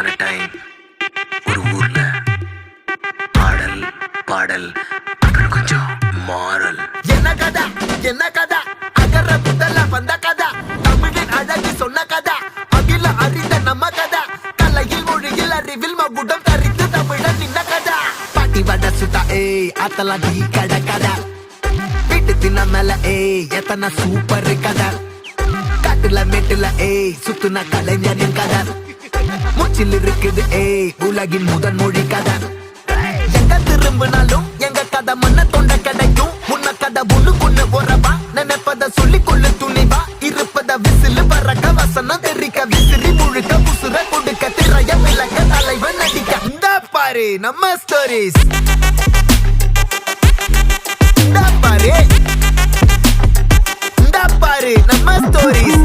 upon a time ஒரு ஊர்ல ஆடல் பாடல் அப்புறம் கொஞ்சம் மாறல். என்ன கதை அகர முதல்ல வந்த கதை, தமிழின் அழகு சொன்ன கதை, அகில அறிந்த நம்ம கதை, கலையில் மொழியில் அறிவில் மகுடம் தரித்து தமிழன் நின்ன கதை. பாட்டி வட சுட்டா அத்தலாம் டீ கடை கதை, வீட்டு தின்ன மேல எத்தனை சூப்பர் கதை, காட்டுல மேட்டுல சுத்துன கலைஞரின் கதை, மூச்சில் இருக்குது உலகின் முதன் மொழி கதை. எங்க திரும்பினாலும் எங்க கதை மண்ண தொண்ட கிடைக்கும், முன்ன கதை ஒண்ணு கொண்டு போறவா, நினைப்பத சொல்லி கொள்ளு துணிவா, இருப்பத விசிலு பறக்க வசனம் தெரிக்க விசிறி முழுக்க புசுர கொடுக்க திரைய விளக்க தலைவன் நடிக்க. இந்த பாரு நம்ம ஸ்டோரிஸ், இந்த பாரு நம்ம ஸ்டோரிஸ்.